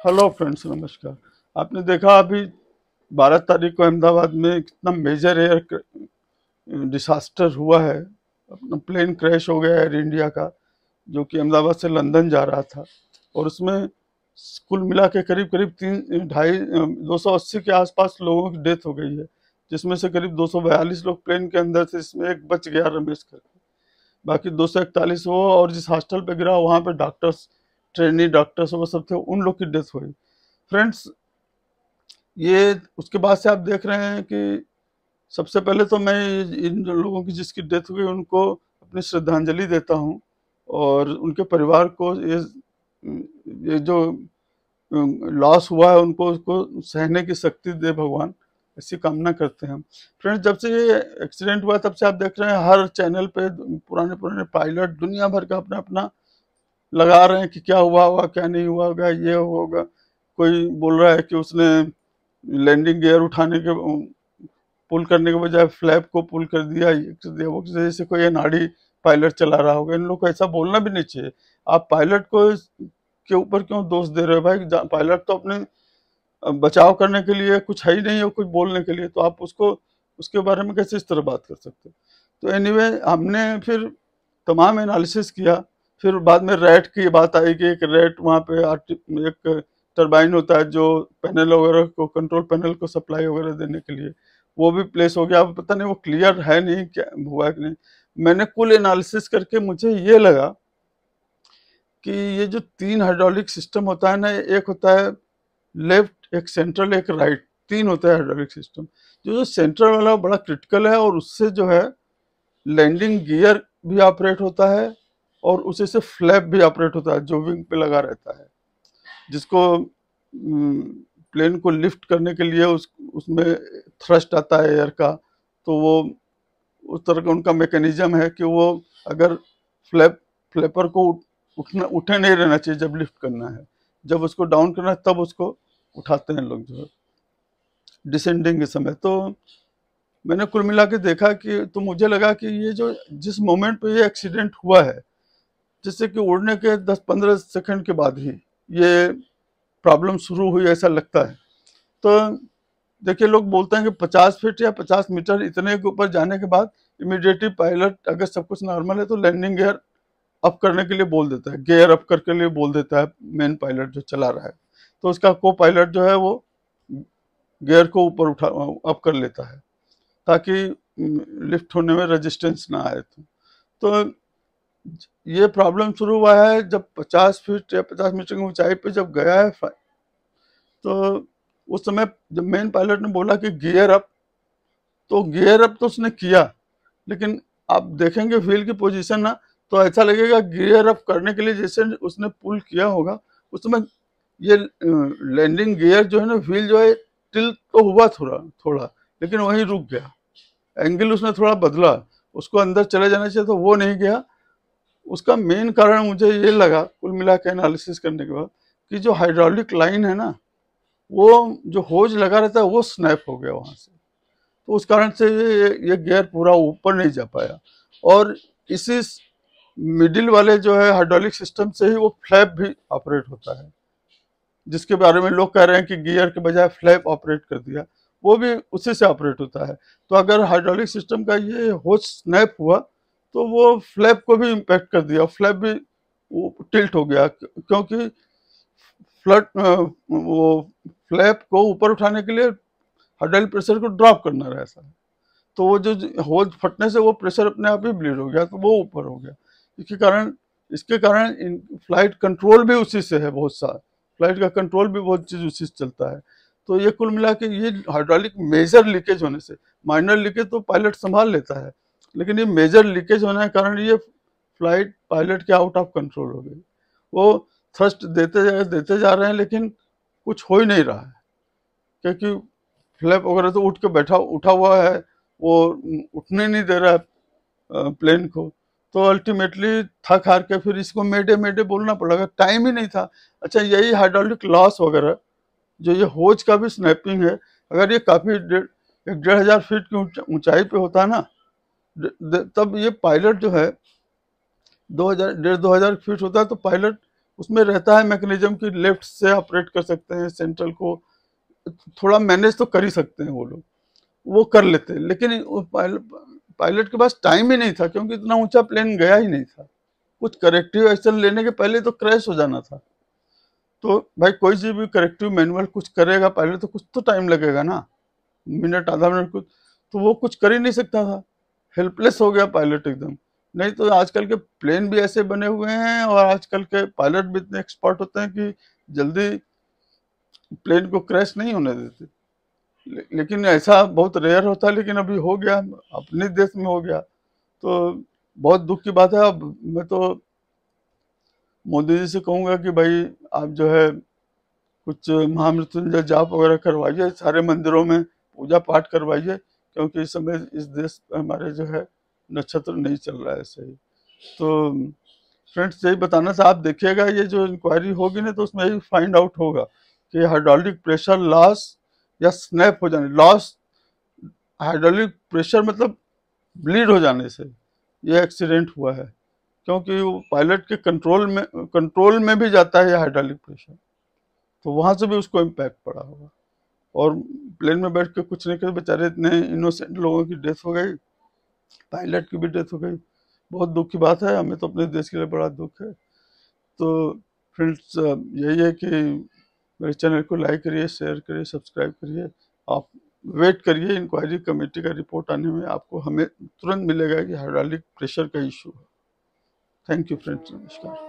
Hello friends, नमस्कार। आपने देखा अभी 12 तारीख को अहमदाबाद में कितना मेजर एयर डिसास्टर हुआ है। अपना प्लेन क्रैश हो गया एयर इंडिया का, जो कि अहमदाबाद से लंदन जा रहा था। और उसमें कुल मिला के करीब करीब 280 के आसपास लोगों की डेथ हो गई है, जिसमें से करीब 242 लोग प्लेन के अंदर थे। इसमें एक बच गया रमेश करके, बाकी 241 वो, और जिस हॉस्टल पे गिरा वहाँ पे डॉक्टर्स, ट्रेनी डॉक्टर्स वो सब थे, उन लोग की डेथ हुई। फ्रेंड्स, ये उसके बाद से आप देख रहे हैं कि सबसे पहले तो मैं इन जो लोगों की जिसकी डेथ हुई उनको अपनी श्रद्धांजलि देता हूँ, और उनके परिवार को ये जो लॉस हुआ है उनको उसको सहने की शक्ति दे भगवान, ऐसी कामना करते हैं हम। फ्रेंड्स, जब से ये एक्सीडेंट हुआ तब से आप देख रहे हैं हर चैनल पे पुराने पुराने पायलट दुनिया भर का अपना अपना लगा रहे हैं कि क्या हुआ होगा, क्या नहीं हुआ होगा, ये होगा। कोई बोल रहा है कि उसने लैंडिंग गियर उठाने के पुल करने के बजाय फ्लैप को पुल कर दिया, ये कर दिया, वो कर दिया, जैसे कोई अनाड़ी पायलट चला रहा होगा। इन लोग को ऐसा बोलना भी नहीं चाहिए। आप पायलट को के ऊपर क्यों दोष दे रहे हो भाई? पायलट तो अपने बचाव करने के लिए कुछ है ही नहीं है, कुछ बोलने के लिए, तो आप उसको उसके बारे में कैसे इस तरह बात कर सकते हो? तो एनीवे, हमने फिर तमाम एनालिसिस किया। फिर बाद में रैट की बात आई कि एक रैट वहाँ पे एक टरबाइन होता है जो पैनल वगैरह को, कंट्रोल पैनल को सप्लाई वगैरह देने के लिए, वो भी प्लेस हो गया। अब पता नहीं वो क्लियर है नहीं, क्या हुआ कि नहीं। मैंने कुल एनालिसिस करके मुझे ये लगा कि ये जो 3 हाइड्रोलिक सिस्टम होता है ना, एक होता है लेफ्ट, एक सेंट्रल, एक राइट, 3 होता है हाइड्रोलिक सिस्टम। जो सेंट्रल वाला बड़ा क्रिटिकल है, और उससे जो है लैंडिंग गियर भी ऑपरेट होता है, और उसी से फ्लैप भी ऑपरेट होता है जो विंग पे लगा रहता है, जिसको प्लेन को लिफ्ट करने के लिए उसमें थ्रस्ट आता है एयर का। तो वो उस तरह का उनका मैकेनिज्म है कि वो अगर फ्लैपर को उठे नहीं रहना चाहिए जब लिफ्ट करना है, जब उसको डाउन करना है तब उसको उठाते हैं लोग जो है डिसेंडिंग के समय। तो मैंने कुल मिला के देखा कि, तो मुझे लगा कि ये जो जिस मोमेंट पे ये एक्सीडेंट हुआ है, जिससे कि उड़ने के 10-15 सेकंड के बाद ही ये प्रॉब्लम शुरू हुई, ऐसा लगता है। तो देखिए, लोग बोलते हैं कि 50 फीट या 50 मीटर इतने के ऊपर जाने के बाद इमीडिएटली पायलट, अगर सब कुछ नॉर्मल है, तो लैंडिंग गियर अप करने के लिए बोल देता है, गियर अप करके लिए बोल देता है मेन पायलट जो चला रहा है। तो उसका को पायलट जो है वो गियर को ऊपर उठा अप कर लेता है, ताकि लिफ्ट होने में रेजिस्टेंस ना आए। तो ये प्रॉब्लम शुरू हुआ है जब 50 फीट या 50 मीटर की ऊंचाई पे जब गया है। तो उस समय जब मेन पायलट ने बोला कि गियर अप, तो गियर अप तो उसने किया, लेकिन आप देखेंगे व्हील की पोजीशन ना, तो ऐसा लगेगा गियर अप करने के लिए जैसे उसने पुल किया होगा, उस समय ये लैंडिंग गियर जो है ना, व्हील जो है टिल्ट तो हुआ थोड़ा थोड़ा, लेकिन वहीं रुक गया। एंगल उसने थोड़ा बदला, उसको अंदर चले जाना चाहिए, तो वो नहीं गया। उसका मेन कारण मुझे ये लगा कुल मिला के एनालिसिस करने के बाद, कि जो हाइड्रोलिक लाइन है ना, वो जो होज लगा रहता है वो स्नैप हो गया वहां से। तो उस कारण से ये गियर पूरा ऊपर नहीं जा पाया। और इसी मिडिल वाले जो है हाइड्रोलिक सिस्टम से ही वो फ्लैप भी ऑपरेट होता है, जिसके बारे में लोग कह रहे हैं कि गियर के बजाय फ्लैप ऑपरेट कर दिया, वो भी उसी से ऑपरेट होता है। तो अगर हाइड्रोलिक सिस्टम का ये होज स्नैप हुआ, तो वो फ्लैप को भी इम्पैक्ट कर दिया, फ्लैप भी टिल्ट हो गया, क्योंकि फ्लट वो फ्लैप को ऊपर उठाने के लिए हाइड्रोलिक प्रेशर को ड्रॉप करना रहता है। तो वो जो होज फटने से वो प्रेशर अपने आप ही ब्लीड हो गया, तो वो ऊपर हो गया। इसके कारण फ्लाइट कंट्रोल भी उसी से है, बहुत सा फ्लाइट का कंट्रोल भी बहुत चीज़ उसी से चलता है। तो ये कुल मिला के ये हाइड्रोलिक मेजर लीकेज होने से, माइनर लीकेज तो पायलट संभाल लेता है, लेकिन ये मेजर लीकेज होने के कारण ये फ्लाइट पायलट के आउट ऑफ कंट्रोल हो गई। वो थ्रस्ट देते जा रहे हैं, लेकिन कुछ हो ही नहीं रहा है, क्योंकि फ्लैप वगैरह तो उठा हुआ है, वो उठने नहीं दे रहा है प्लेन को। तो अल्टीमेटली थक हार के फिर इसको मेडे मेडे बोलना पड़ेगा, टाइम ही नहीं था। अच्छा, यही हाइड्रोलिक लॉस वगैरह, जो ये होज का भी स्नैपिंग है, अगर ये काफ़ी 1,500 फीट की ऊंचाई पे होता है ना, तब ये पायलट जो है 2,000 1,500 फीट होता है, तो पायलट उसमें रहता है मैकेनिज्म कि लेफ्ट से ऑपरेट कर सकते हैं, सेंट्रल को थोड़ा मैनेज तो कर ही सकते हैं वो लोग, वो कर लेते हैं। लेकिन पायलट के पास टाइम ही नहीं था, क्योंकि इतना ऊंचा प्लेन गया ही नहीं था। कुछ करेक्टिव एक्शन लेने के पहले तो क्रैश हो जाना था। तो भाई कोई चीज भी करेक्टिव मैनुअल कुछ करेगा पहले तो कुछ तो टाइम लगेगा ना, मिनट आधा मिनट कुछ, तो वो कुछ कर ही नहीं सकता था। हेल्पलेस हो गया पायलट एकदम। नहीं तो आजकल के प्लेन भी ऐसे बने हुए हैं और आजकल के पायलट भी इतने एक्सपर्ट होते हैं कि जल्दी प्लेन को क्रैश नहीं होने देते। लेकिन ऐसा बहुत रेयर होता है, लेकिन अभी हो गया, अपने देश में हो गया, तो बहुत दुख की बात है। अब मैं तो मोदी जी से कहूंगा कि भाई आप जो है कुछ महामृत्युंजय जाप वगैरह करवाइए, सारे मंदिरों में पूजा पाठ करवाइए, क्योंकि इस समय इस देश में हमारे जो है नक्षत्र नहीं चल रहा है सही। तो फ्रेंड्स यही बताना था, आप देखिएगा ये जो इंक्वायरी होगी ना, तो उसमें यही फाइंड आउट होगा कि हाइड्रोलिक प्रेशर लॉस या स्नैप हो जाने, लॉस हाइड्रोलिक प्रेशर मतलब ब्लीड हो जाने से ये एक्सीडेंट हुआ है, क्योंकि वो पायलट के कंट्रोल में भी जाता है ये हाइड्रोलिक प्रेशर, तो वहां से भी उसको इम्पैक्ट पड़ा होगा। और प्लेन में बैठ के कुछ नहीं कर, बेचारे इतने इनोसेंट लोगों की डेथ हो गई, पायलट की भी डेथ हो गई। बहुत दुख की बात है, हमें तो अपने देश के लिए बड़ा दुख है। तो फ्रेंड्स यही है कि मेरे चैनल को लाइक करिए, शेयर करिए, सब्सक्राइब करिए। आप वेट करिए इंक्वायरी कमेटी का रिपोर्ट आने में, आपको हमें तुरंत मिलेगा कि हाइड्रोलिक प्रेशर का इशू है। थैंक यू फ्रेंड्स, नमस्कार।